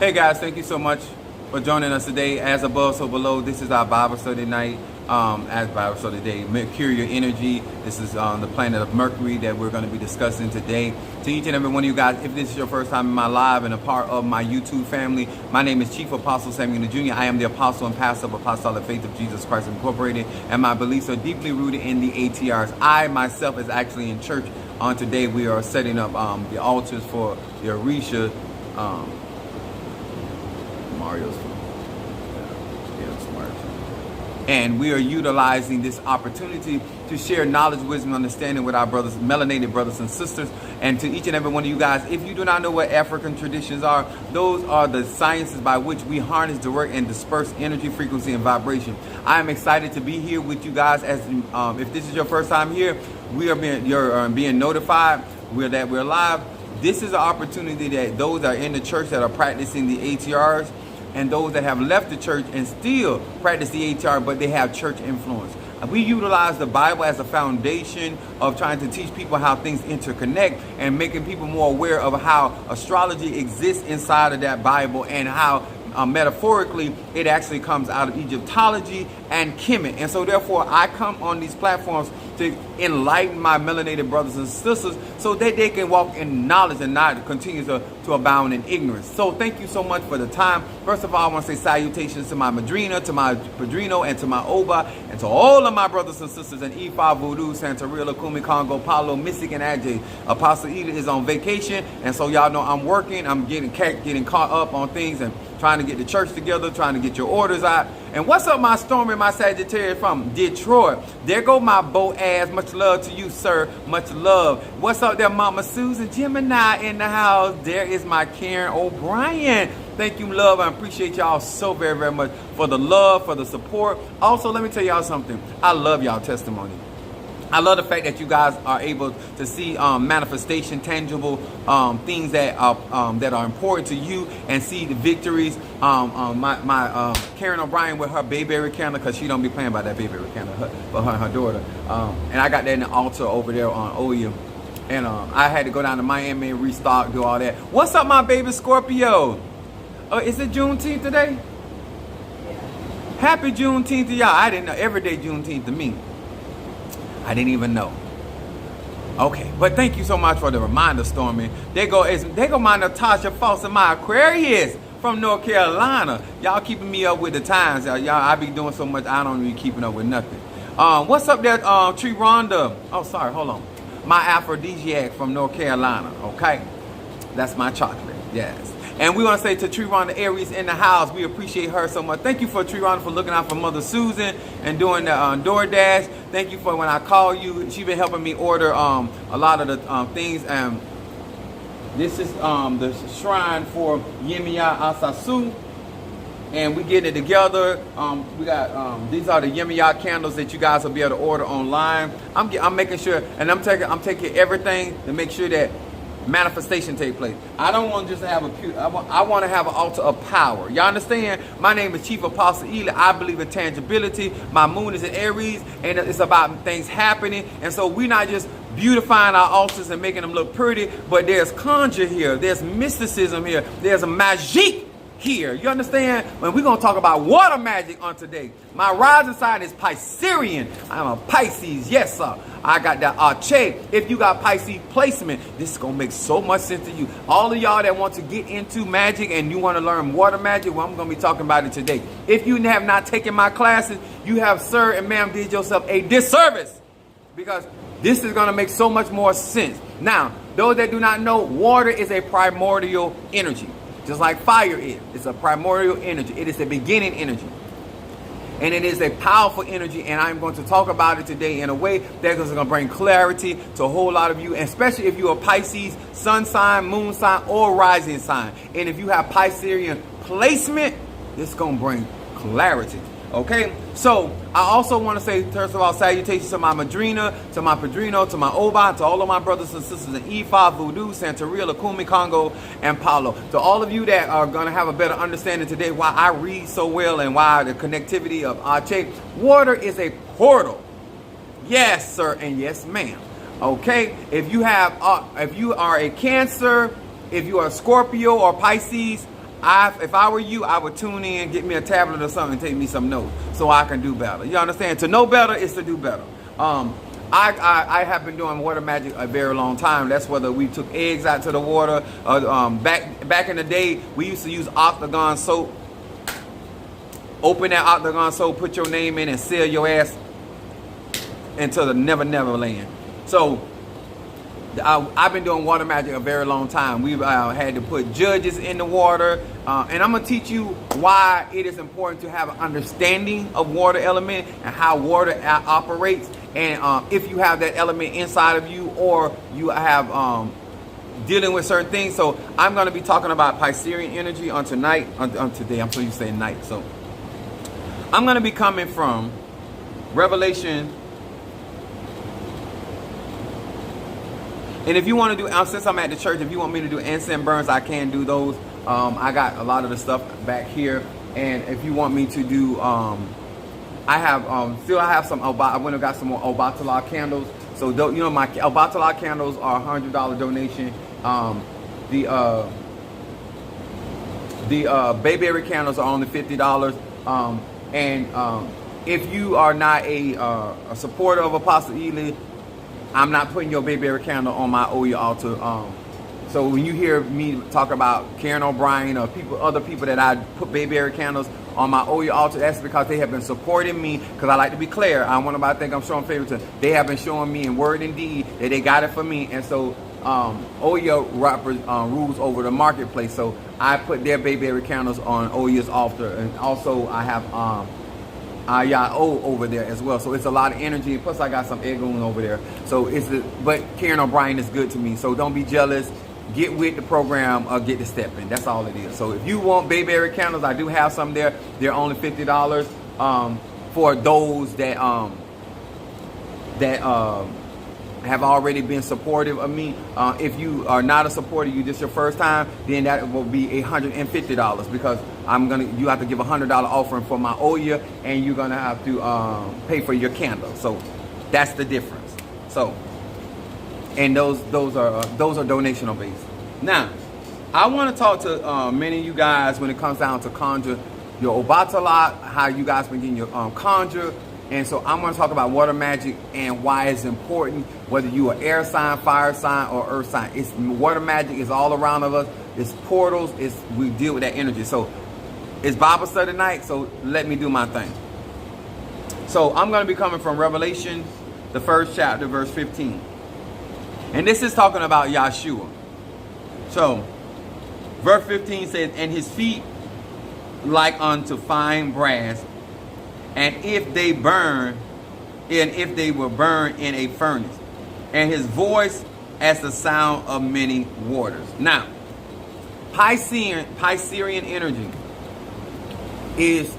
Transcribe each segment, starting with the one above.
Hey guys, thank you so much for joining us today. As above, so below. This is our Bible study night. As Bible study day, Mercurial energy. This is the planet of Mercury that we're going to be discussing today. To each and every one of you guys, if this is your first time in my live and a part of my YouTube family, my name is Chief Apostle Samuel Jr. I am the apostle and pastor of Apostolic Faith of Jesus Christ Incorporated, and my beliefs are deeply rooted in the ATRs. I myself is actually in church on today. We are setting up the altars for the Orisha. Mario's phone. Yeah, smart. And we are utilizing this opportunity to share knowledge, wisdom, understanding with our brothers, melanated brothers and sisters. And to each and every one of you guys, if you do not know what African traditions are, those are the sciences by which we harness, direct, and disperse energy, frequency, and vibration. I am excited to be here with you guys. As if this is your first time here, you're being notified that we're live. This is an opportunity that those that are in the church that are practicing the ATRs, and those that have left the church and still practice the ATR, but they have church influence. We utilize the Bible as a foundation of trying to teach people how things interconnect and making people more aware of how astrology exists inside of that Bible and how metaphorically it actually comes out of Egyptology and Kemet. And so therefore I come on these platforms to enlighten my melanated brothers and sisters so that they can walk in knowledge and not continue to abound in ignorance. So thank you so much for the time. First of all, I want to say salutations to my Madrina, to my Padrino, and to my Oba, and to all of my brothers and sisters in E5, Voodoo, Santeria, Lakumi, Congo, Palo, Mystic, and Ajay. Apostle Eda is on vacation, and so y'all know I'm working. I'm getting caught up on things and trying to get the church together, trying to get your orders out. And what's up, my Storm and my Sagittarius from Detroit? There go my Boaz. Much love to you, sir. Much love. What's up there, Mama Susan? Gemini in the house. There is my Karen O'Brien. Thank you, love. I appreciate y'all so very, very much for the love, for the support. Also, let me tell y'all something. I love y'all testimony. I love the fact that you guys are able to see manifestation, tangible things that are important to you, and see the victories. My Karen O'Brien with her Bayberry candle, because she don't be playing by that Bayberry candle for her and her daughter. And I got that in the altar over there on Oya. And I had to go down to Miami and restock, do all that. What's up, my baby Scorpio? Is it Juneteenth today? Happy Juneteenth to y'all. I didn't know. Every day Juneteenth to me. I didn't even know. Okay, but thank you so much for the reminder, Stormy. There go my Natasha Foster, my Aquarius from North Carolina. Y'all keeping me up with the times. Y'all, I be doing so much, I don't be keeping up with nothing. What's up there, Tree Rhonda? Oh, sorry, hold on. My aphrodisiac from North Carolina, okay? That's my chocolate, yes. And we want to say to Tree Rhonda Aries in the house, we appreciate her so much. Thank you for Tree Rhonda for looking out for Mother Susan and doing the DoorDash. Thank you for when I call you. She's been helping me order a lot of the things. And this is the shrine for Yemaya Assesu. And we getting it together. We got these are the Yemaya candles that you guys will be able to order online. I'm making sure, and I'm taking everything to make sure that manifestation take place. I don't want to just have I want to have an altar of power. Y'all understand? My name is Chief Apostle Ela. I believe in tangibility. My moon is in Aries, and it's about things happening. And so we're not just beautifying our altars and making them look pretty, but there's conjure here. There's mysticism here. There's a magic here. You understand? When we're going to talk about water magic on today. My rising sign is Piscean. I'm a Pisces. Yes, sir. I got that Arche. If you got Pisces placement, this is going to make so much sense to you. All of y'all that want to get into magic and you want to learn water magic, well, I'm going to be talking about it today. If you have not taken my classes, you have, sir and ma'am, did yourself a disservice, because this is going to make so much more sense. Now, those that do not know, water is a primordial energy. Just like fire is. It's a primordial energy. It is a beginning energy. And it is a powerful energy, and I'm going to talk about it today in a way that is going to bring clarity to a whole lot of you, especially if you're a Pisces, sun sign, moon sign, or rising sign. And if you have Piscean placement, this is going to bring clarity. Okay, so I also want to say, first of all, salutations to my Madrina, to my Padrino, to my Oba, to all of my brothers and sisters in E5, Voodoo, Santeria, Lakumi, Congo, and Palo. To all of you that are going to have a better understanding today why I read so well and why the connectivity of Arche. Water is a portal. Yes, sir, and yes, ma'am. Okay, if you are a Cancer, if you are a Scorpio or Pisces, if I were you, I would tune in, get me a tablet or something, and take me some notes so I can do better. You understand? To know better is to do better. I have been doing water magic a very long time. That's whether we took eggs out to the water. Back in the day, we used to use octagon soap. Open that octagon soap, put your name in, and seal your ass into the never land. So I've been doing water magic a very long time. We've had to put judges in the water, and I'm gonna teach you why it is important to have an understanding of water element and how water operates, and if you have that element inside of you, or you have dealing with certain things. So I'm gonna be talking about Piscean energy on tonight, on today. I'm so used to saying night. So I'm gonna be coming from Revelation. And if you want to do, since I'm at the church, if you want me to do incense burns, I can do those. I got a lot of the stuff back here. And if you want me to do, I have some, I went and got some more Obatala candles. So, you know, my Obatala candles are $100 donation. The Bayberry candles are only $50. If you are not a supporter of Apostle Ely, I'm not putting your Bayberry candle on my oil altar. So when you hear me talk about Karen O'Brien or other people that I put Bayberry candles on my oil altar, that's because they have been supporting me. Because I like to be clear, I don't want nobody to think I'm showing favoritism. They have been showing me in word and deed that they got it for me, and so Oya rules over the marketplace. So I put their Bayberry candles on Oya's altar, and also I have Ayao over there as well. So it's a lot of energy. Plus I got some Egoon over there. So but Karen O'Brien is good to me. So don't be jealous. Get with the program or get the step in. That's all it is. So if you want Bayberry candles, I do have some there. They're only $50 for those that have already been supportive of me. If you are not a supporter, you just your first time, then that will be $150 because you have to give $100 offering for my oil, and you're gonna have to pay for your candle. So that's the difference. So, and those are donational based. Now, I want to talk to many of you guys when it comes down to conjure your Obatala, how you guys been getting your conjure. And so I'm going to talk about water magic and why it's important, whether you are air sign, fire sign, or earth sign. Water magic is all around of us. It's portals. We deal with that energy. So it's Bible study night, so let me do my thing. So I'm going to be coming from Revelation, the 1st chapter, verse 15. And this is talking about Yahshua. So verse 15 says, and his feet like unto fine brass, and if they were burned in a furnace, and his voice as the sound of many waters. Now, Piscean energy is,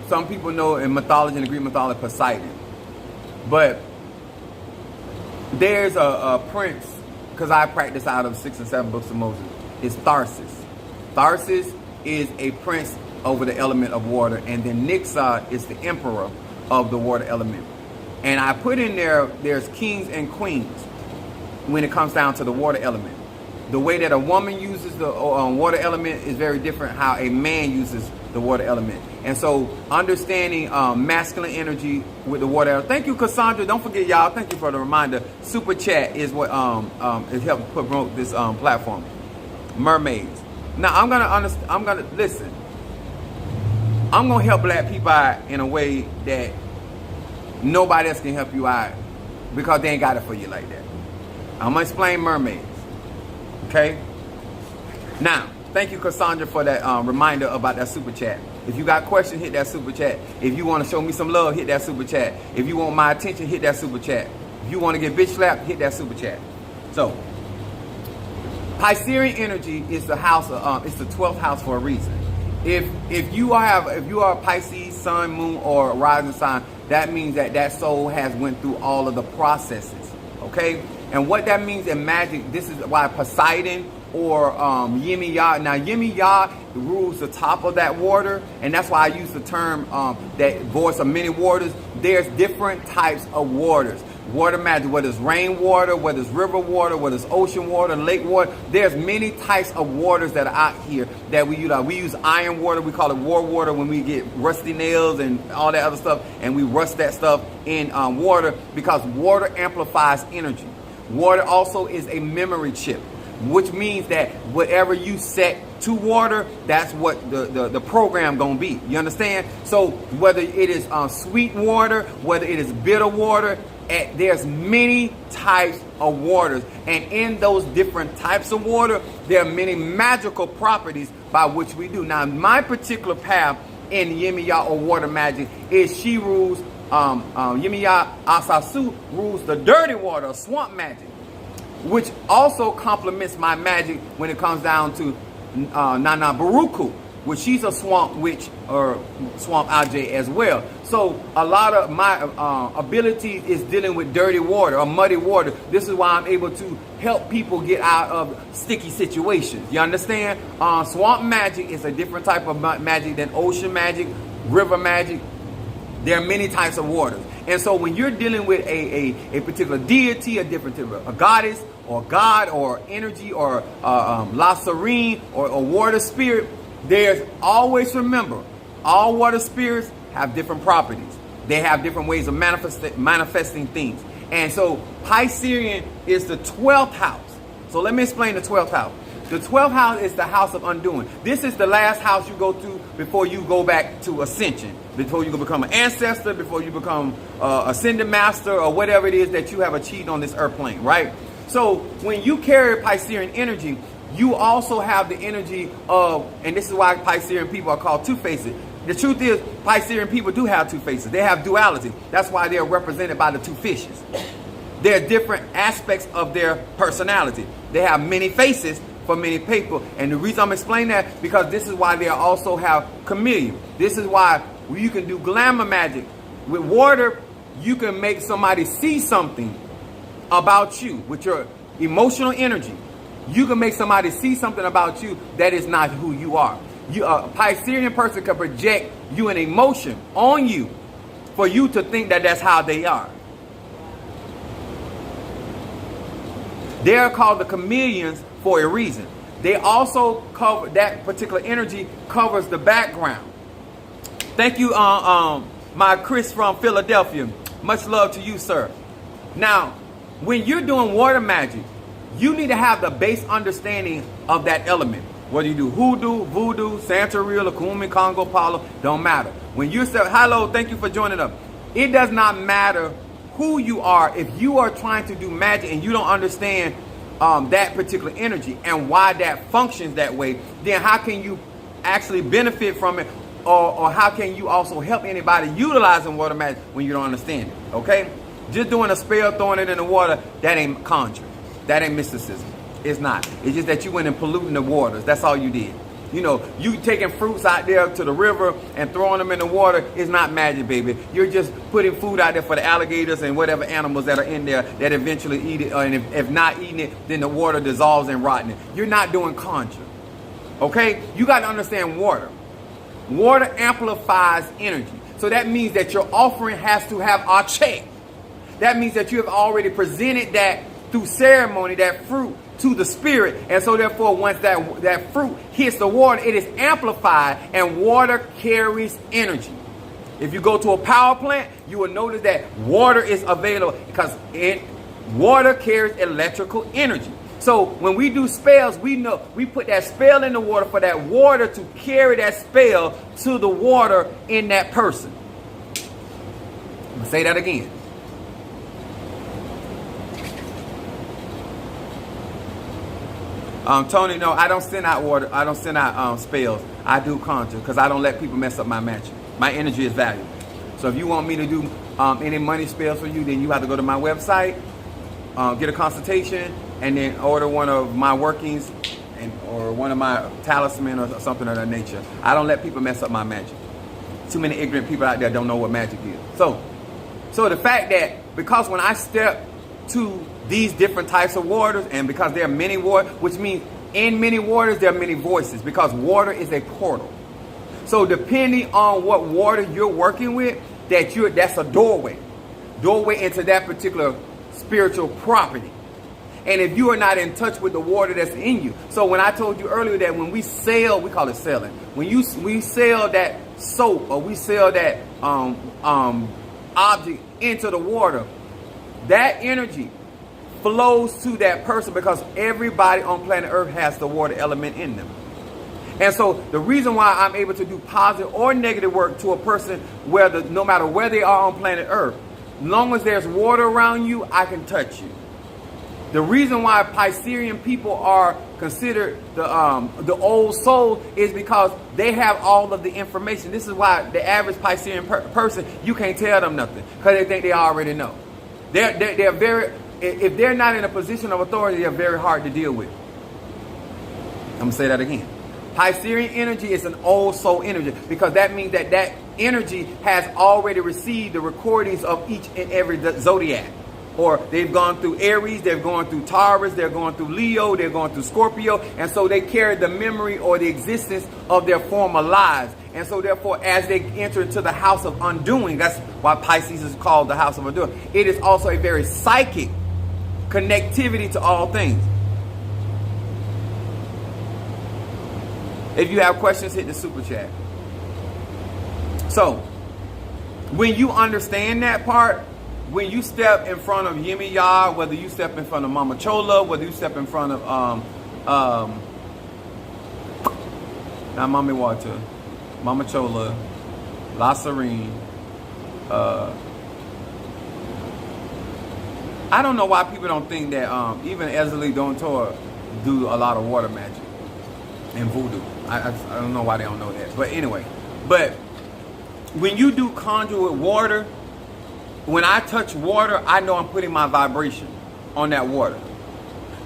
some people know in mythology, in the Greek mythology, Poseidon. But there's a prince, because I practice out of 6 and 7 books of Moses, is Tharsis. Tharsis is a prince over the element of water, and then Nixon is the emperor of the water element. And I put in there's kings and queens when it comes down to the water element. The way that a woman uses the water element is very different how a man uses the water element. And so understanding masculine energy with the water element. Thank you, Cassandra. Don't forget, y'all, thank you for the reminder. Super chat is what it helped promote this platform. Mermaids. Now I'm gonna listen. I'm going to help black people out in a way that nobody else can help you out because they ain't got it for you like that. I'm going to explain mermaids. Okay? Now, thank you, Cassandra, for that reminder about that super chat. If you got questions, hit that super chat. If you want to show me some love, hit that super chat. If you want my attention, hit that super chat. If you want to get bitch slapped, hit that super chat. So, Piscean energy is the house, it's the 12th house for a reason. If you are a Pisces, sun, moon, or rising sign, that means that soul has went through all of the processes, okay? And what that means in magic, this is why Poseidon or Yemaya. Now Yemaya rules the top of that water, and that's why I use the term that voice of many waters. There's different types of waters. water magic, whether it's rainwater, whether it's river water, whether it's ocean water, lake water. There's many types of waters that are out here that we use. We use iron water. We call it war water when we get rusty nails and all that other stuff, and we rust that stuff in water because water amplifies energy. Water also is a memory chip, which means that whatever you set to water, that's what the program gonna be. You understand? So whether it is sweet water, whether it is bitter water, there's many types of waters, and in those different types of water, there are many magical properties by which we do. Now, my particular path in Yemaya or water magic is she rules, Yemaya Assesu rules the dirty water, swamp magic, which also complements my magic when it comes down to Nana Baruku, which she's a swamp witch or swamp Aj as well. So a lot of my ability is dealing with dirty water or muddy water. This is why I'm able to help people get out of sticky situations. You understand? Swamp magic is a different type of magic than ocean magic, river magic. There are many types of waters. And so when you're dealing with a particular deity, a different type of a goddess or god or energy or La Serene or water spirit, there's always, remember, all water spirits have different properties. They have different ways of manifesting things. And so Pisces is the 12th house. So let me explain the 12th house. The 12th house is the house of undoing. This is the last house you go to before you go back to ascension, before you become an ancestor, before you become ascended master or whatever it is that you have achieved on this earth plane, right? So when you carry Piscean energy, you also have the energy of, and this is why Piscean people are called two-faced. The truth is, Piscean people do have two faces. They have duality. That's why they're represented by the two fishes. There are different aspects of their personality. They have many faces for many people. And the reason I'm explaining that, because this is why they also have chameleon. This is why you can do glamour magic. With water, you can make somebody see something about you with your emotional energy. You can make somebody see something about you that is not who you are. A Piscean person can project you an emotion on you for you to think that that's how they are. They are called the chameleons for a reason. They also cover, that particular energy covers the background. Thank you, my Chris from Philadelphia. Much love to you, sir. Now, when you're doing water magic, you need to have the base understanding of that element. Whether you do hoodoo, voodoo, Santeria, Lakumi, Congo, Palo, don't matter. When you say, hello, thank you for joining us. It does not matter who you are. If you are trying to do magic and you don't understand that particular energy and why that functions that way, then how can you actually benefit from it? Or how can you also help anybody utilizing water magic when you don't understand it? Okay? Just doing a spell, throwing it in the water, that ain't conjuring. That ain't mysticism. It's not. It's just that you went and polluting the waters. That's all you did. You know, you taking fruits out there to the river and throwing them in the water is not magic, baby. You're just putting food out there for the alligators and whatever animals that are in there that eventually eat it. And if not eating it, then the water dissolves and rotten it. You're not doing conjure. Okay? You got to understand water. Water amplifies energy. So that means that your offering has to have a check. That means that you have already presented that through ceremony, that fruit, to the spirit. And so therefore, once that fruit hits the water, it is amplified, and water carries energy. If you go to a power plant, you will notice that water is available because water carries electrical energy. So when we do spells, we know we put that spell in the water for that water to carry that spell to the water in that person. I'm going to say that again. Tony, no, I don't send out water. I don't send out spells. I do conjure because I don't let people mess up my magic. My energy is valuable. So if you want me to do any money spells for you, then you have to go to my website, get a consultation, and then order one of my workings or one of my talisman or something of that nature. I don't let people mess up my magic. Too many ignorant people out there don't know what magic is. So the fact that because when I step to these different types of waters, and because there are many waters, which means in many waters there are many voices, because water is a portal. So depending on what water you're working with, that's a doorway. doorway into that particular spiritual property. And if you are not in touch with the water that's in you. So when I told you earlier that when we sail, we call it sailing. When we sail that soap or we sail that object into the water, that energy flows to that person because everybody on planet Earth has the water element in them. And so the reason why I'm able to do positive or negative work to a person, no matter where they are on planet Earth, as long as there's water around you, I can touch you. The reason why Piscean people are considered the old soul is because they have all of the information. This is why the average Piscean person, you can't tell them nothing because they think they already know. They're very, if they're not in a position of authority, they're very hard to deal with. I'm going to say that again. Piscean energy is an old soul energy because that means that that energy has already received the recordings of each and every zodiac. Or they've gone through Aries, they've gone through Taurus, they're going through Leo, they're going through Scorpio. And so they carry the memory or the existence of their former lives. And so therefore, as they enter into the house of undoing, that's why Pisces is called the house of undoing. It is also a very psychic connectivity to all things. If you have questions, hit the super chat. So, when you understand that part, when you step in front of Yemaya, whether you step in front of Mama Chola, whether you step in front of now Mommy Water, Mama Chola, La Serene, I don't know why people don't think that even Ezeli Don Tor do a lot of water magic and voodoo. I don't know why they don't know that. But anyway, when you do conjure with water, when I touch water, I know I'm putting my vibration on that water.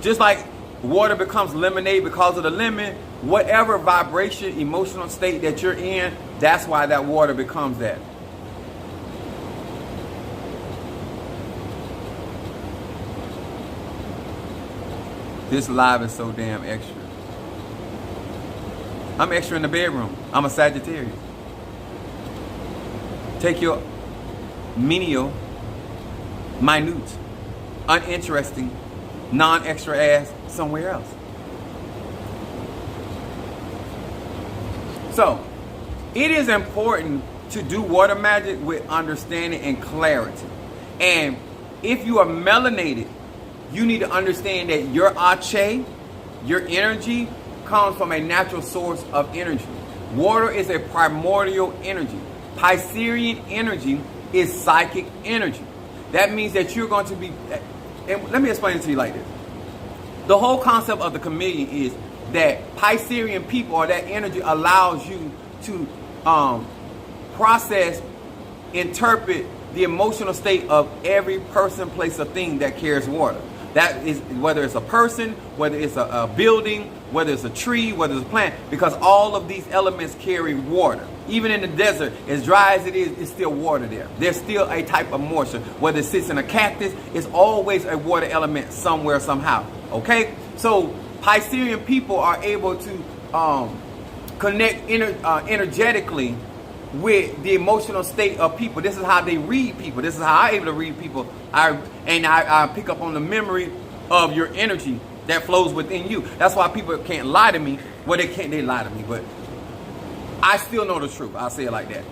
Just like water becomes lemonade because of the lemon, whatever vibration, emotional state that you're in, that's why that water becomes that. This live is so damn extra. I'm extra in the bedroom. I'm a Sagittarius. Take your menial, minute, uninteresting, non-extra ass somewhere else. So, it is important to do water magic with understanding and clarity. And if you are melanated, you need to understand that your ache, your energy, comes from a natural source of energy. Water is a primordial energy. Piscean energy is psychic energy. That means that you're going to be, and let me explain it to you like this. The whole concept of the chameleon is that Piscean people, or that energy, allows you to process, interpret the emotional state of every person, place, or thing that carries water. That is whether it's a person, whether it's a building, whether it's a tree, whether it's a plant, because all of these elements carry water. Even in the desert, as dry as it is, it's still water there. There's still a type of moisture. Whether it sits in a cactus, it's always a water element somewhere, somehow. Okay? So Piscean people are able to connect energetically with the emotional state of people. This is how they read people. This is how I'm able to read people. I pick up on the memory of your energy that flows within you. That's why people can't lie to me. Well, they lie to me, but I still know the truth. I'll say it like that.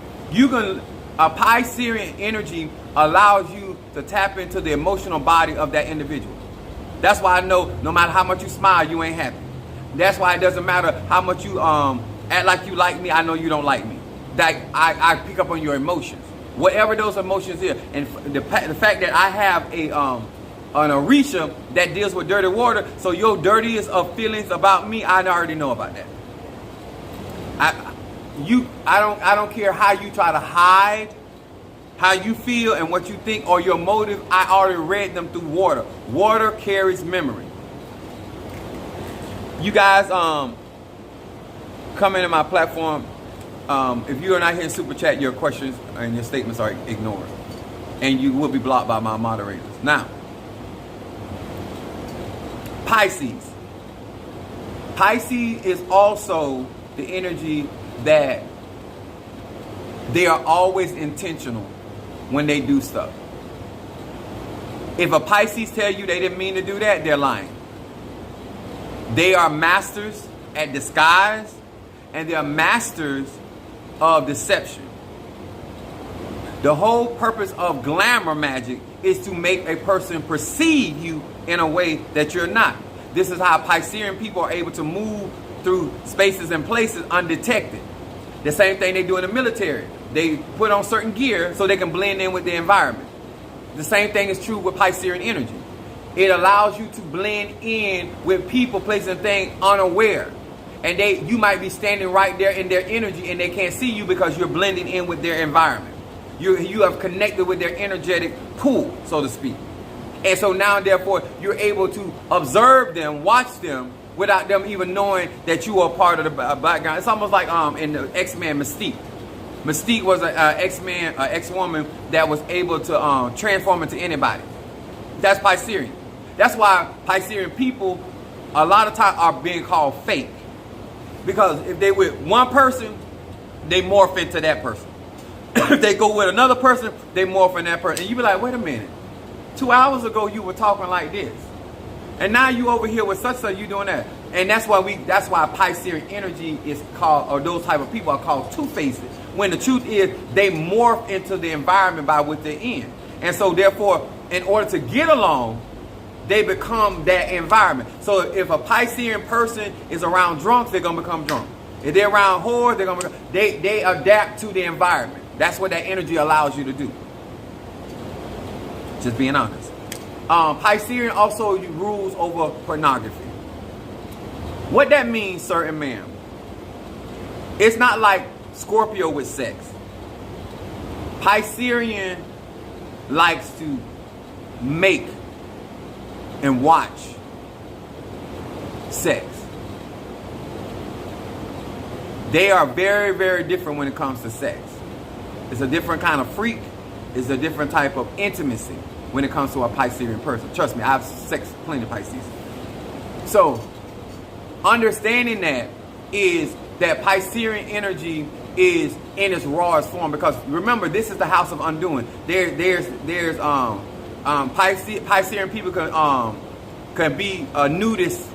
A Piscean energy allows you to tap into the emotional body of that individual. That's why I know no matter how much you smile, you ain't happy. That's why it doesn't matter how much you act like you like me, I know you don't like me. That I pick up on your emotions, whatever those emotions is. And the fact that I have an Orisha that deals with dirty water, so your dirtiest of feelings about me, I already know about that. I don't care how you try to hide how you feel and what you think or your motive. I already read them through water. Water carries memory. You guys come into my platform. If you are not here in Super Chat, your questions and your statements are ignored. And you will be blocked by my moderators. Now, Pisces. Pisces is also the energy that they are always intentional when they do stuff. If a Pisces tell you they didn't mean to do that, they're lying. They are masters at disguise, and they are masters of deception. The whole purpose of glamour magic is to make a person perceive you in a way that you're not. This is how Piscean people are able to move through spaces and places undetected. The same thing they do in the military. They put on certain gear so they can blend in with the environment. The same thing is true with Piscean energy. It allows you to blend in with people, places, and things unaware. And you might be standing right there in their energy and they can't see you because you're blending in with their environment. You have connected with their energetic pool, so to speak. And so now, therefore, you're able to observe them, watch them, without them even knowing that you are part of the background. It's almost like in the X-Men Mystique. Mystique was an ex-woman that was able to transform into anybody. That's Piscean. That's why Piscean people a lot of times are being called fake. Because if they with one person, they morph into that person. If they go with another person, they morph in that person. And you be like, wait a minute. 2 hours ago you were talking like this. And now you over here with such you doing that. And that's why Piscean energy is called, or those type of people are called two-faced. When the truth is, they morph into the environment by what they're in. And so therefore, in order to get along, they become that environment. So if a Piscean person is around drunks, they're gonna become drunk. If they're around whores, they're gonna become, they adapt to the environment. That's what that energy allows you to do. Just being honest. Piscean also rules over pornography. What that means, sir and ma'am, it's not like Scorpio with sex. Piscean likes to make and watch sex. They are very, very different when it comes to sex. It's a different kind of freak. It's a different type of intimacy when it comes to a Piscean person. Trust me, I've sexed plenty of Pisces. So, understanding that is that Piscean energy is in its rawest form, because remember, this is the house of undoing. There's Piscean people can be a nudist.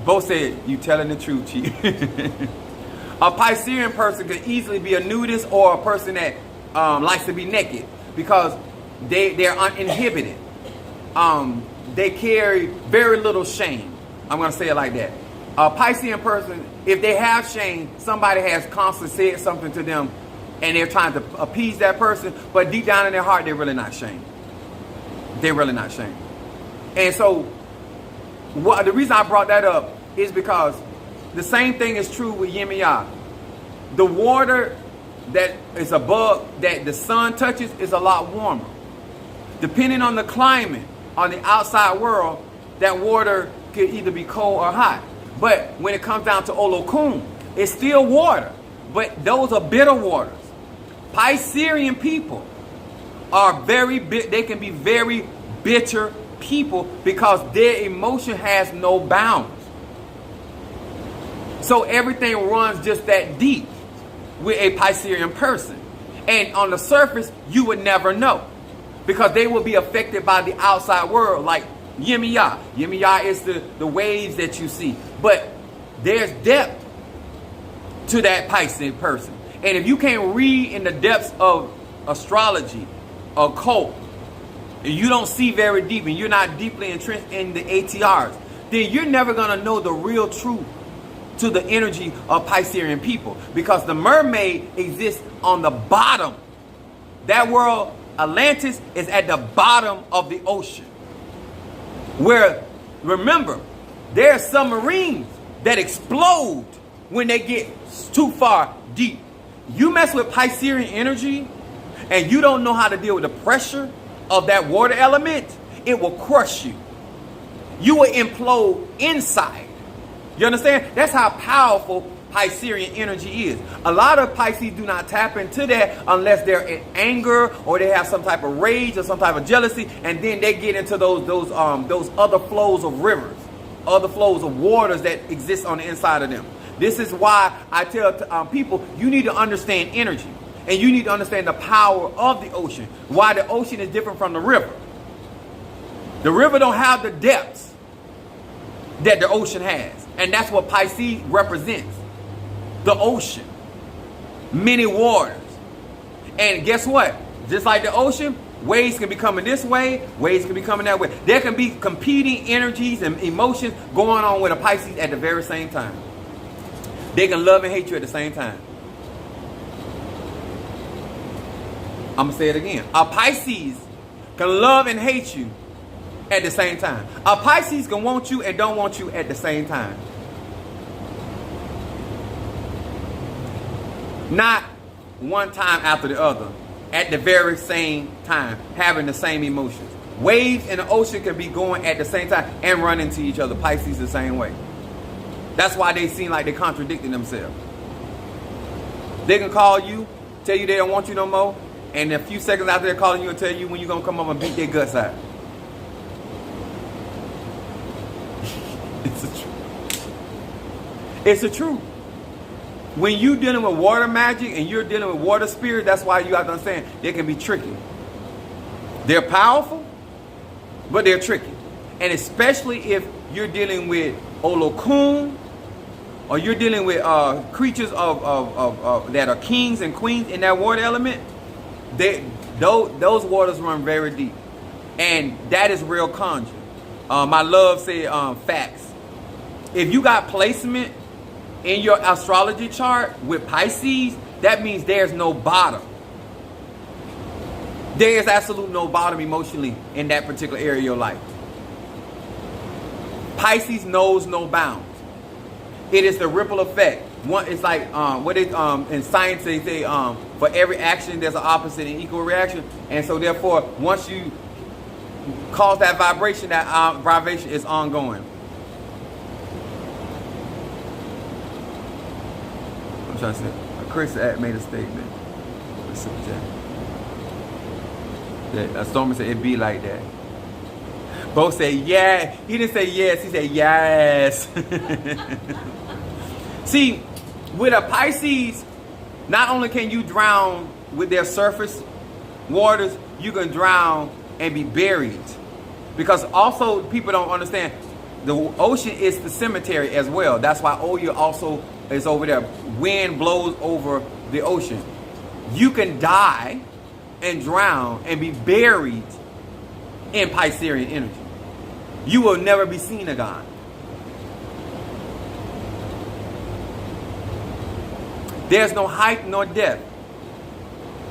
Both said, you telling the truth, Chief. A Piscean person could easily be a nudist or a person that likes to be naked, because they're uninhibited. They carry very little shame. I'm going to say it like that. A Piscean person, if they have shame, somebody has constantly said something to them and they're trying to appease that person, but deep down in their heart, they're really not ashamed. They're really not ashamed. And so the reason I brought that up is because the same thing is true with Yemaya. The water that is above, that the sun touches, is a lot warmer. Depending on the climate, on the outside world, that water could either be cold or hot. But when it comes down to Olokun, it's still water. But those are bitter waters. Piscean people are they can be very bitter people because their emotion has no bounds. So everything runs just that deep with a Piscean person. And on the surface, you would never know, because they will be affected by the outside world, like Yemaya. Yemaya is the waves that you see. But there's depth to that Piscean person. And if you can't read in the depths of astrology, occult, and you don't see very deep, and you're not deeply entrenched in the ATRs, then you're never going to know the real truth to the energy of Piscean people. Because the mermaid exists on the bottom. That world, Atlantis, is at the bottom of the ocean. Where, remember, there are submarines that explode when they get too far deep. You mess with Piscean energy and you don't know how to deal with the pressure of that water element, it will crush you. You will implode inside. You understand? That's how powerful Piscean energy is. A lot of Pisces do not tap into that unless they're in anger or they have some type of rage or some type of jealousy, and then they get into those other flows of rivers, other flows of waters that exist on the inside of them. This is why I tell people, you need to understand energy, and you need to understand the power of the ocean. Why the ocean is different from the river. The river don't have the depths that the ocean has. And that's what Pisces represents. The ocean. Many waters. And guess what? Just like the ocean, waves can be coming this way, waves can be coming that way. There can be competing energies and emotions going on with a Pisces at the very same time. They can love and hate you at the same time. I'm going to say it again. A Pisces can love and hate you at the same time. A Pisces can want you and don't want you at the same time. Not one time after the other. At the very same time. Having the same emotions. Waves in the ocean can be going at the same time and run into each other. Pisces the same way. That's why they seem like they're contradicting themselves. They can call you, tell you they don't want you no more, and a few seconds after they're calling you and tell you when you're going to come up and beat their guts out. It's the truth. It's the truth. When you're dealing with water magic and you're dealing with water spirit, that's why you have to understand they can be tricky. They're powerful, but they're tricky. And especially if you're dealing with Olokun, or you're dealing with creatures that are kings and queens in that water element, those waters run very deep. And that is real conjure. My love said facts. If you got placement in your astrology chart with Pisces, that means there's no bottom. There is absolute no bottom emotionally in that particular area of your life. Pisces knows no bounds. It is the ripple effect. One, it's like in science they say for every action there's an opposite and equal reaction, and so therefore once you cause that vibration is ongoing. I'm trying to say, Chris made a statement. That Stormy said it be like that. Bo said yeah. He didn't say yes. He said yes. See, with a Pisces, not only can you drown with their surface waters, you can drown and be buried. Because also people don't understand, the ocean is the cemetery as well. That's why Oya also is over there. Wind blows over the ocean. You can die and drown and be buried in Piscean energy. You will never be seen again. There's no height nor depth.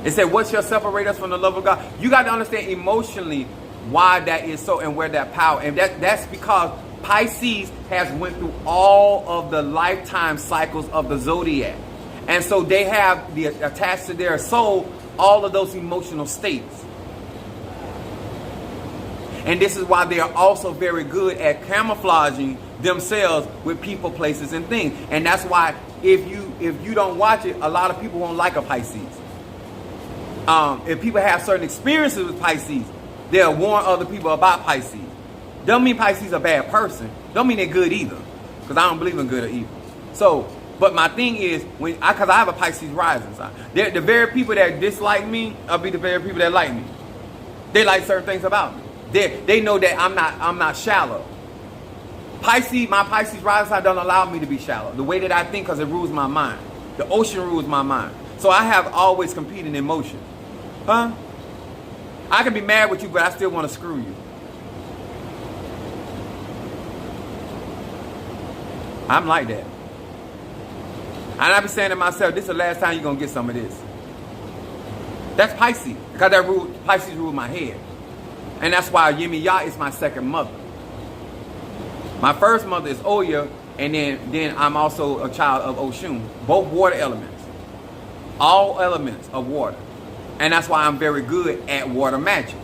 It said, what shall separate us from the love of God? You got to understand emotionally why that is so and where that power. And that's because Pisces has went through all of the lifetime cycles of the zodiac. And so they have attached to their soul all of those emotional states. And this is why they are also very good at camouflaging themselves with people, places, and things. And that's why if you don't watch it, a lot of people won't like a Pisces. If people have certain experiences with Pisces, they'll warn other people about Pisces. Don't mean Pisces a bad person. Don't mean they're good either. Because I don't believe in good or evil. So, but my thing is, because I have a Pisces rising sign, the very people that dislike me will be the very people that like me. They like certain things about me. They know that I'm not shallow. Pisces, my Pisces rising sign doesn't allow me to be shallow. The way that I think, because it rules my mind. The ocean rules my mind. So I have always competing emotions. Huh? I can be mad with you, but I still want to screw you. I'm like that. And I be saying to myself, this is the last time you're going to get some of this. That's Pisces. Because Pisces rule my head. And that's why Yemaya is my second mother. My first mother is Oya, and then I'm also a child of Oshun. Both water elements. All elements of water. And that's why I'm very good at water magic.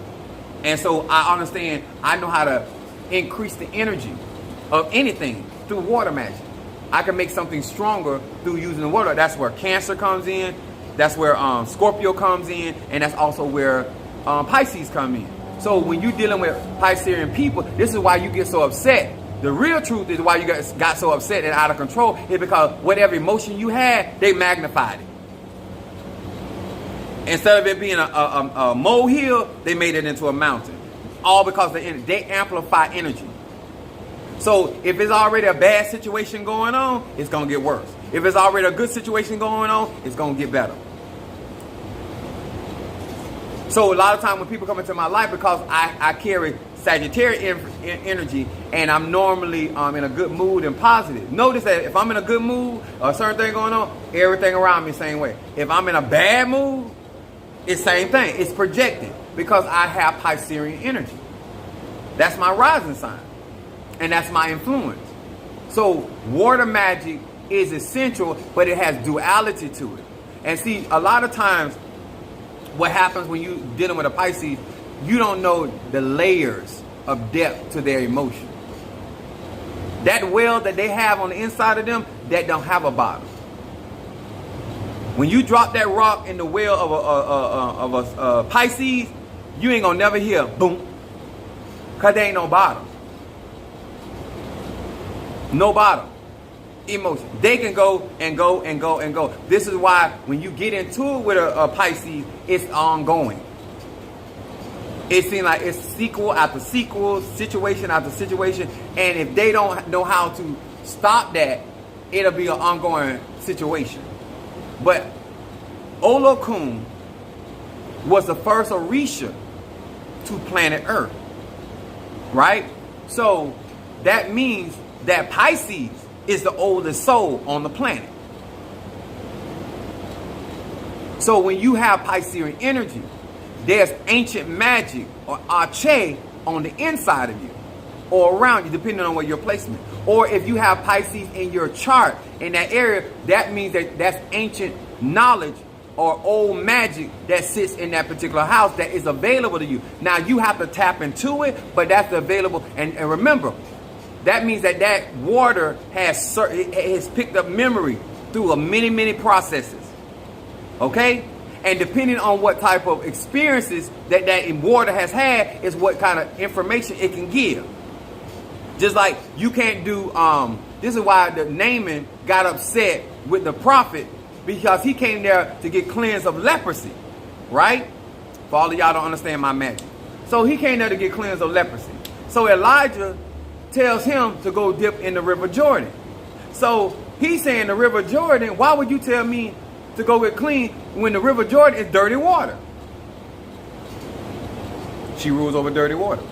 And so I understand, I know how to increase the energy of anything through water magic. I can make something stronger through using the water. That's where Cancer comes in. That's where Scorpio comes in. And that's also where Pisces come in. So when you're dealing with Piscean people, this is why you get so upset. The real truth is why you got so upset and out of control is because whatever emotion you had, they magnified it. Instead of it being a molehill, they made it into a mountain. All because they amplify energy. So if it's already a bad situation going on, it's going to get worse. If it's already a good situation going on, it's going to get better. So a lot of times when people come into my life, because I carry Sagittarius energy, and I'm normally in a good mood and positive. Notice that if I'm in a good mood, or a certain thing going on, everything around me same way. If I'm in a bad mood, it's same thing. It's projected because I have Piscean energy. That's my rising sign, and that's my influence. So water magic is essential, but it has duality to it. And see, a lot of times what happens when you dealing with a Pisces, you don't know the layers of depth to their emotion. That well that they have on the inside of them, that don't have a bottom. When you drop that rock in the well of a Pisces, you ain't gonna never hear boom, because there ain't no bottom. No bottom. Emotion. They can go and go and go and go. This is why when you get into it with a Pisces, it's ongoing. It seems like it's sequel after sequel, situation after situation, and if they don't know how to stop that, it'll be an ongoing situation. But Olokun was the first Orisha to planet Earth, right? So that means that Pisces is the oldest soul on the planet. So when you have Piscean energy, there's ancient magic or arche on the inside of you or around you, depending on where your placement. Or if you have Pisces in your chart in that area, that means that that's ancient knowledge or old magic that sits in that particular house that is available to you. Now you have to tap into it, but that's available. And remember, that means that that water has picked up memory through many processes. Okay? And depending on what type of experiences that water has had is what kind of information it can give. Just like you can't do, this is why the Naaman got upset with the prophet, because he came there to get cleansed of leprosy, right? For all of y'all don't understand my magic. So he came there to get cleansed of leprosy. So Elijah tells him to go dip in the River Jordan. So he's saying the River Jordan, why would you tell me to go get clean when the River Jordan is dirty water? She rules over dirty water.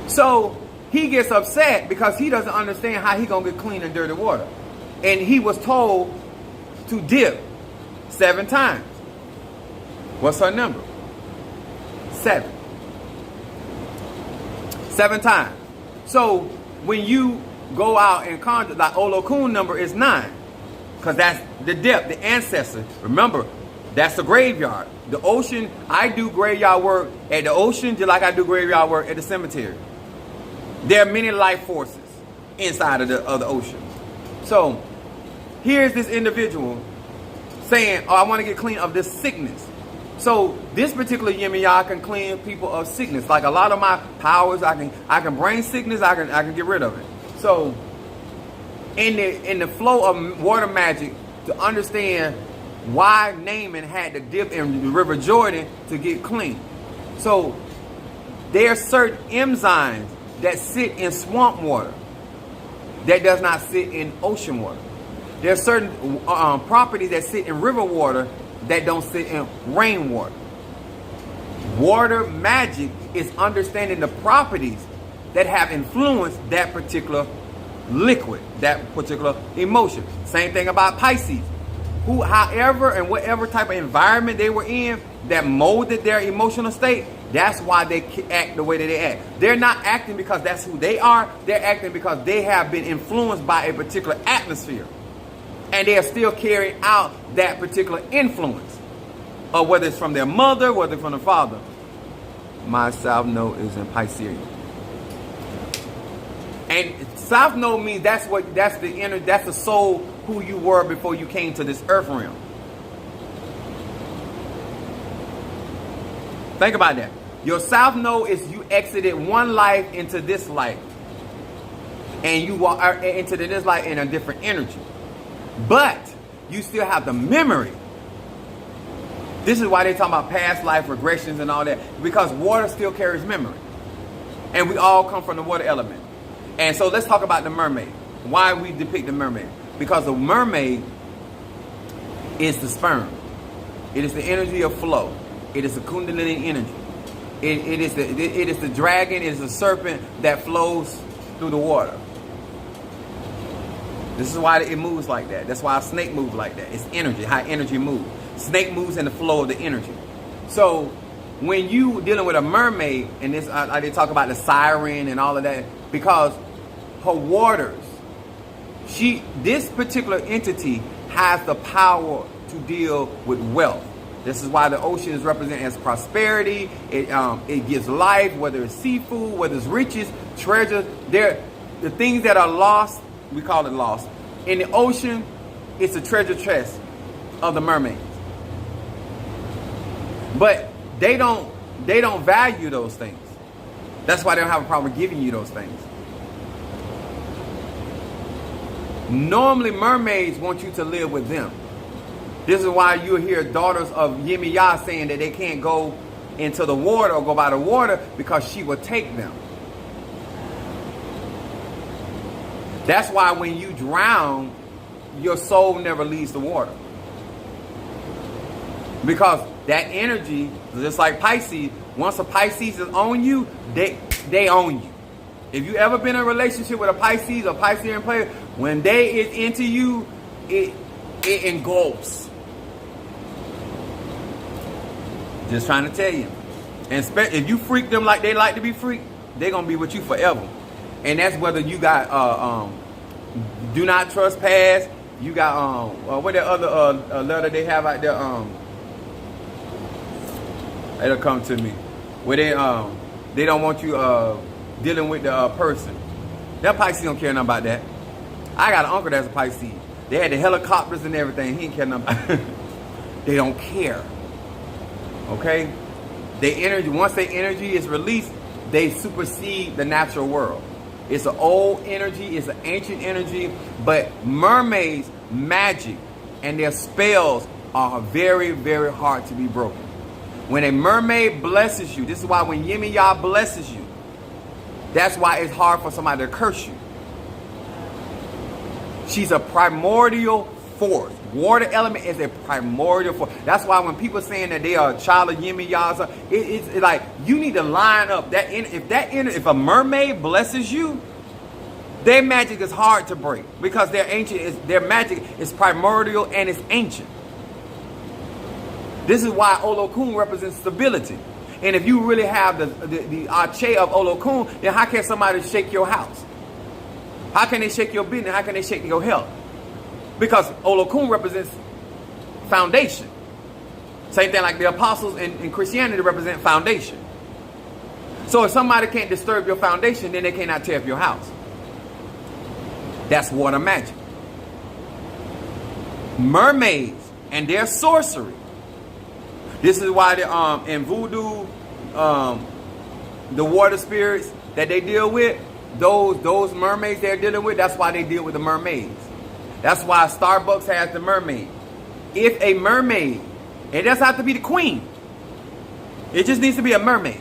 So he gets upset because he doesn't understand how he gonna get clean in dirty water. And he was told to dip 7 times. What's her number? 7. 7 times. So when you go out and conjure, like Olokun number is 9. Because that's the depth, the ancestor. Remember, that's the graveyard. The ocean, I do graveyard work at the ocean just like I do graveyard work at the cemetery. There are many life forces inside of the ocean. So here's this individual saying, oh, I want to get clean of this sickness. So this particular Yemaya can clean people of sickness. Like a lot of my powers, I can bring sickness, I can get rid of it. So in the flow of water magic, to understand why Naaman had to dip in the River Jordan to get clean. So there are certain enzymes that sit in swamp water that does not sit in ocean water. There are certain properties that sit in river water that don't sit in rainwater. Water magic is understanding the properties that have influenced that particular liquid, that particular emotion. Same thing about Pisces. Who, however, and whatever type of environment they were in that molded their emotional state, that's why they act the way that they act. They're not acting because that's who they are. They're acting because they have been influenced by a particular atmosphere. And they are still carrying out that particular influence. Or whether it's from their mother, whether it's from their father. My South Node is in Pisces. And South Node means that's the soul who you were before you came to this earth realm. Think about that. Your South Node is you exited one life into this life. And you are into this life in a different energy. But you still have the memory This is why they talk about past life regressions and all that, because water still carries memory. And we all come from the water element. And so let's talk about the mermaid. Why we depict the mermaid? Because the mermaid is the sperm. It is the energy of flow. It is the kundalini energy. It is the dragon, it is the serpent that flows through the water. This is why it moves like that. That's why a snake moves like that. It's energy, how energy moves. Snake moves in the flow of the energy. So when you dealing with a mermaid, and this they talk about the siren and all of that, because her waters, this particular entity has the power to deal with wealth. This is why the ocean is represented as prosperity. It gives life, whether it's seafood, whether it's riches, treasures. The things that are lost, we call it lost. In the ocean, it's a treasure chest of the mermaids. But they don't value those things. That's why they don't have a problem giving you those things. Normally, mermaids want you to live with them. This is why you hear daughters of Yemaya saying that they can't go into the water or go by the water, because she will take them. That's why when you drown, your soul never leaves the water. Because that energy, just like Pisces, once a Pisces is on you, they own you. If you ever been in a relationship with a Pisces or Piscean player, when they is into you, it engulfs. Just trying to tell you. And if you freak them like they like to be freaked, they're going to be with you forever. And that's whether you got do not trespass. You got what that other letter they have out there, it'll come to me, where they don't want you dealing with the person. That Pisces don't care nothing about that. I got an uncle that's a Pisces. They had the helicopters and everything. He ain't care nothing about it. They don't care. Okay? Their energy, once their energy is released, they supersede the natural world. It's an old energy, it's an ancient energy, but mermaids' magic and their spells are very, very hard to be broken. When a mermaid blesses you, this is why when Yemaya blesses you, that's why it's hard for somebody to curse you. She's a primordial force. Water element is a primordial force. That's why when people saying that they are a child of Yemaya, it's like you need to line up that. If a mermaid blesses you, their magic is hard to break because their magic is primordial and it's ancient. This is why Olokun represents stability. And if you really have the Ache of Olokun, then how can somebody shake your house? How can they shake your business? How can they shake your health? Because Olokun represents foundation. Same thing like the apostles in Christianity represent foundation. So if somebody can't disturb your foundation, then they cannot tear up your house. That's water magic. Mermaids and their sorcery. This is why in voodoo, the water spirits that they deal with, those mermaids they're dealing with, that's why they deal with the mermaids. That's why Starbucks has the mermaid. If a mermaid, it doesn't have to be the queen. It just needs to be a mermaid.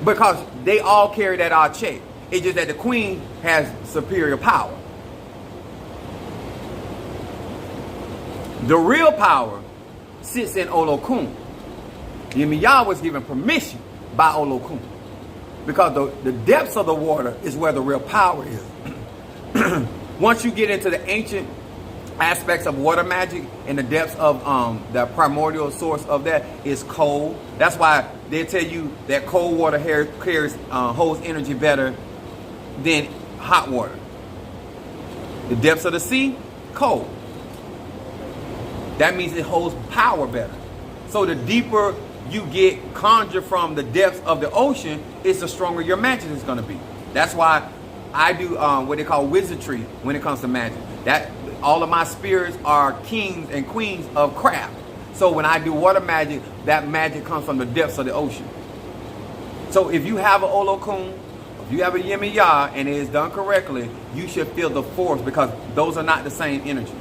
Because they all carry that Ache. It's just that the queen has superior power. The real power sits in Olokun. Yemaya was given permission by Olokun. Because the depths of the water is where the real power is. Once you get into the ancient aspects of water magic and the depths of the primordial source of that is cold. That's why they tell you that cold water holds energy better than hot water. The depths of the sea, cold. That means it holds power better. So the deeper you get conjured from the depths of the ocean, it's the stronger your magic is going to be. That's why I do what they call wizardry when it comes to magic. That all of my spirits are kings and queens of craft. So when I do water magic, that magic comes from the depths of the ocean. So if you have an Olokun, if you have a Yemaya and it is done correctly, you should feel the force because those are not the same energies.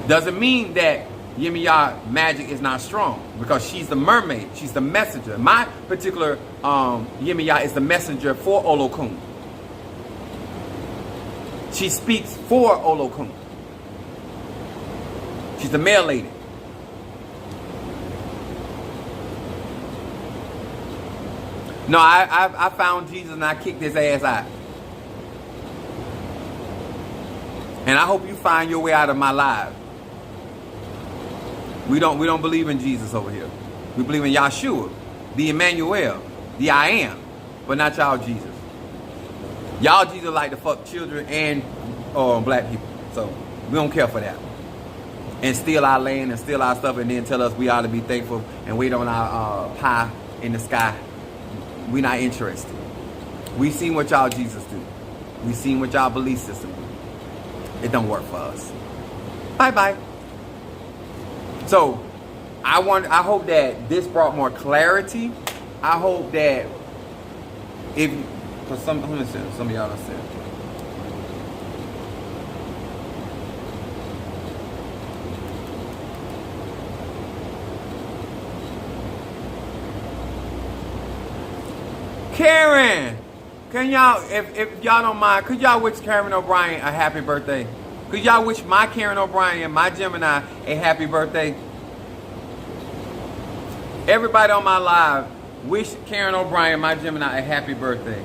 Doesn't mean that Yemaya magic is not strong because she's the mermaid. She's the messenger. My particular Yemaya is the messenger for Olokun. She speaks for Olokun. She's the male lady. No, I found Jesus and I kicked his ass out. And I hope you find your way out of my life. We don't believe in Jesus over here. We believe in Yahshua, the Emmanuel, the I am, but not y'all Jesus. Y'all Jesus like to fuck children and black people. So we don't care for that. And steal our land and steal our stuff and then tell us we ought to be thankful and wait on our pie in the sky. We're not interested. We seen what y'all Jesus do. We seen what y'all belief system do. It don't work for us. Bye-bye. So, I hope that this brought more clarity. I hope that because some of y'all don't say. Karen, can y'all, if y'all don't mind, could y'all wish Karen O'Brien a happy birthday? Could y'all wish my Karen O'Brien, my Gemini, a happy birthday? Everybody on my live, wish Karen O'Brien, my Gemini, a happy birthday.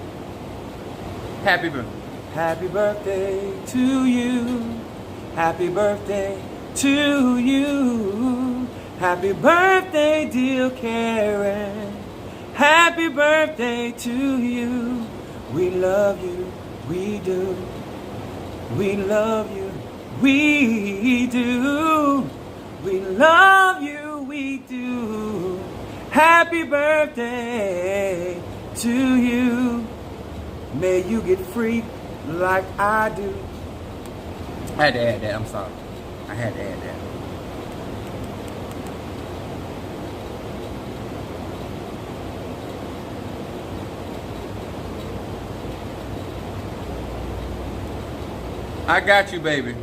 Happy birthday. Happy birthday to you. Happy birthday to you. Happy birthday, dear Karen. Happy birthday to you. We love you. We do. We love you. We do. We love you. We do. Happy birthday to you. May you get free like I do. I had to add that. I'm sorry. I had to add that. I got you, baby.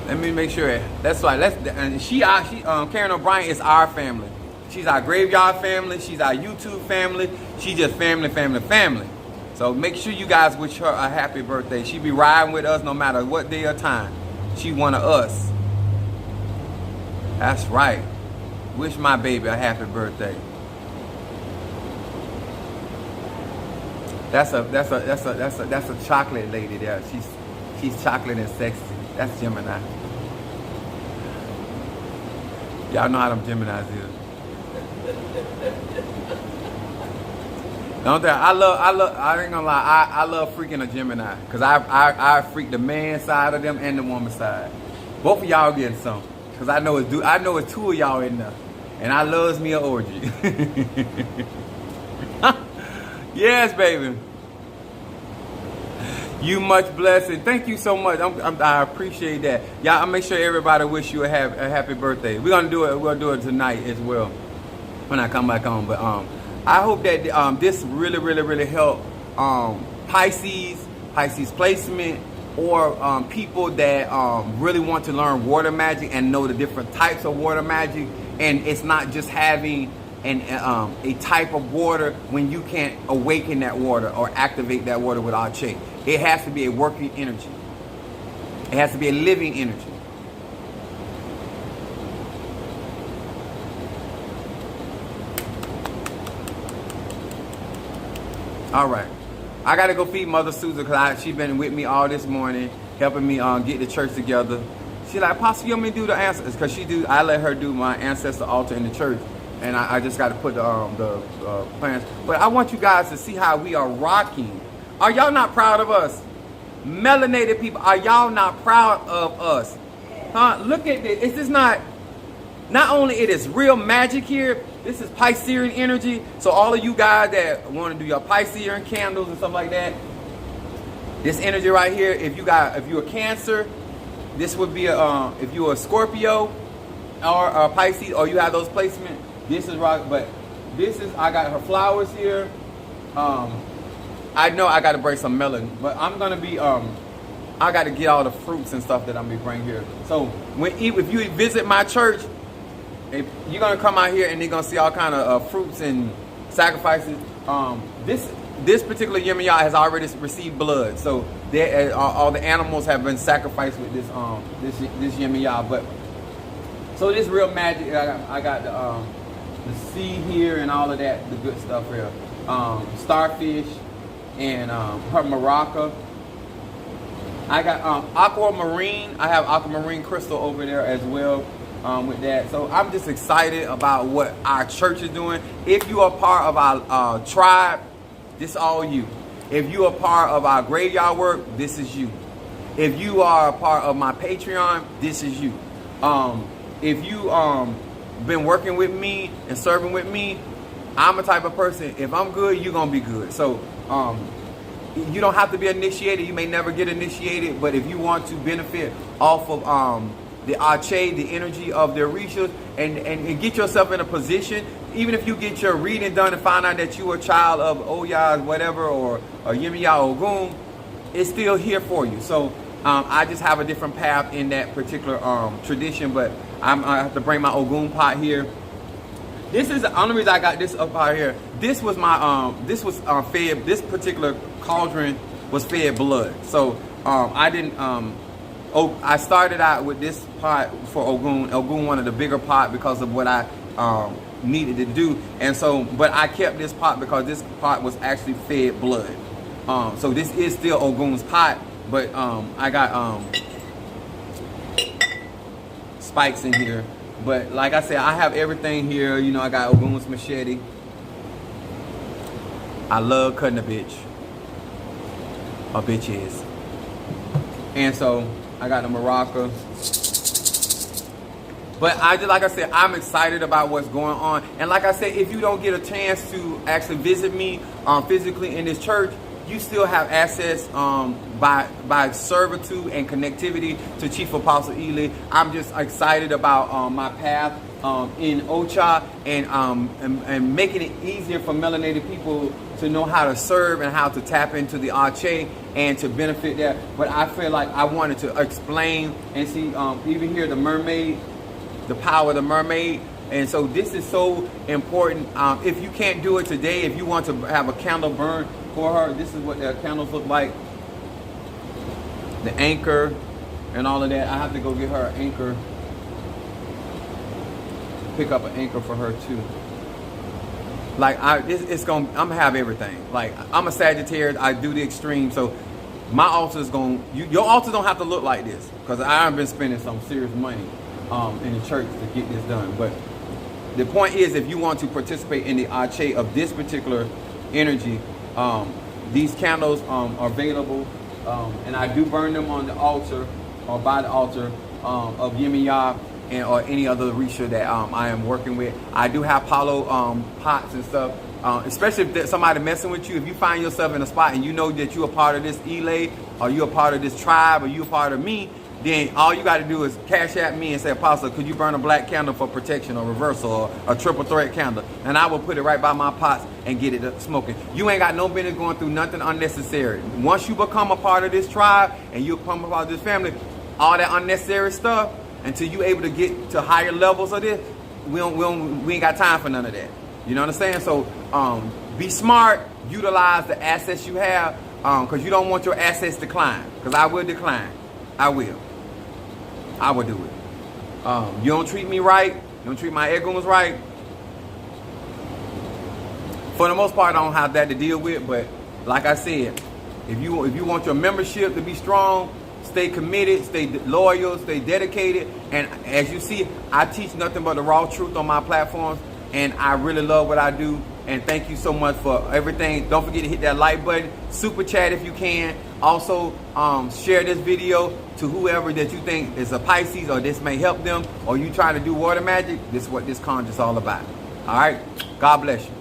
Let me make sure. That's why. And Karen O'Brien is our family. She's our graveyard family. She's our YouTube family. She just family. So make sure you guys wish her a happy birthday. She be riding with us no matter what day or time. She one of us. That's right. Wish my baby a happy birthday. That's a chocolate lady there. She's chocolate and sexy. That's Gemini. Y'all know how them Geminis is. Don't that I ain't gonna lie, I love freaking a Gemini. Cause I freak the man side of them and the woman side. Both of y'all getting some. Cause I know it's two of y'all in there. And I loves me an orgy. Yes, baby. You much blessed. Thank you so much. I appreciate that. Y'all, make sure everybody wish you a happy birthday. We're gonna do it. We'll do it tonight as well when I come back on. But I hope that this really help Pisces placement, or people that really want to learn water magic and know the different types of water magic. And it's not just having a type of water when you can't awaken that water or activate that water with our check. It has to be a working energy. It has to be a living energy. All right. I got to go feed Mother Susan because she's been with me all this morning, helping me get the church together. She's like, Apostle, you want me to do the ancestors? Because I let her do my ancestor altar in the church. And I just got to put the plans. But I want you guys to see how we are rocking. Are y'all not proud of us? Melanated people, are y'all not proud of us? Huh? Look at this. Is this not only it is real magic here, this is Piscean energy. So all of you guys that want to do your Piscean candles and stuff like that, this energy right here, if you're a Cancer, this would be if you're a Scorpio or a Pisces, or you have those placements, this is rock. But this is, I got her flowers here. I know I got to bring some melon, but I'm gonna be I got to get all the fruits and stuff that I'm going to bring here. So if you visit my church, you're going to come out here and you're going to see all kind of fruits and sacrifices. This particular Yemaya has already received blood. So all the animals have been sacrificed with this Yemaya. But so this real magic, I got the sea here and all of that, the good stuff here. Starfish and her maraca. I got aquamarine. I have aquamarine crystal over there as well with that. So I'm just excited about what our church is doing. If you are part of our tribe, this is all you. If you are part of our graveyard work, this is you. If you are a part of my Patreon, this is you. If you been working with me and serving with me, I'm a type of person, if I'm good, you're going to be good. So you don't have to be initiated. You may never get initiated, but if you want to benefit off of the Ache, the energy of the Orishas, and get yourself in a position, even if you get your reading done and find out that you are a child of Oya, whatever, or Yemaya Ogun, it's still here for you. So I just have a different path in that particular tradition, but I have to bring my Ogun pot here. This is the only reason I got this up out here. This was my fed. This particular cauldron was fed blood. So I didn't. I started out with this pot for Ogun. Ogun wanted a bigger pot because of what I needed to do, and so. But I kept this pot because this pot was actually fed blood. So this is still Ogun's pot, but I got spikes in here. But like I said, I have everything here. You know, I got Ogun's machete. I love cutting a bitch. A bitch is. And so I got the maraca. But like I said, I'm excited about what's going on. And like I said, if you don't get a chance to actually visit me physically in this church, you still have access by servitude and connectivity to Chief Apostle Ely. I'm just excited about my path in Ocha and making it easier for melanated people to know how to serve and how to tap into the Ache and to benefit that. But I feel like I wanted to explain and see even here the mermaid, the power of the mermaid. And so this is so important. If you can't do it today, if you want to have a candle burn for her, this is what the candles look like. The anchor and all of that. I have to go get her an anchor. Pick up an anchor for her too. Like I'm gonna have everything. Like I'm a Sagittarius. I do the extreme. So my altar is your altar don't have to look like this, because I've been spending some serious money in the church to get this done. But the point is, if you want to participate in the Ache of this particular energy, these candles are available, and I do burn them on the altar or by the altar of Yemaya or any other Orisha that I am working with. I do have Palo pots and stuff, especially if there's somebody messing with you. If you find yourself in a spot and you know that you're a part of this Elay, or you're a part of this tribe, or you're a part of me, then all you got to do is cash at me and say, Apostle, could you burn a black candle for protection or reversal or a triple threat candle? And I will put it right by my pots and get it smoking. You ain't got no business going through nothing unnecessary. Once you become a part of this tribe and you become a part of this family, all that unnecessary stuff, until you able to get to higher levels of this, we ain't got time for none of that. You know what I'm saying? So be smart, utilize the assets you have, because you don't want your assets to decline. Because I will decline. I will do it. You don't treat me right, you don't treat my egoons right. For the most part, I don't have that to deal with. But like I said, if you want your membership to be strong, stay committed, stay loyal, stay dedicated. And as you see, I teach nothing but the raw truth on my platforms, and I really love what I do. And thank you so much for everything. Don't forget to hit that like button, super chat if you can. Also, share this video to whoever that you think is a Pisces, or this may help them, or you trying to do water magic. This is what this conjure's all about. All right, God bless you.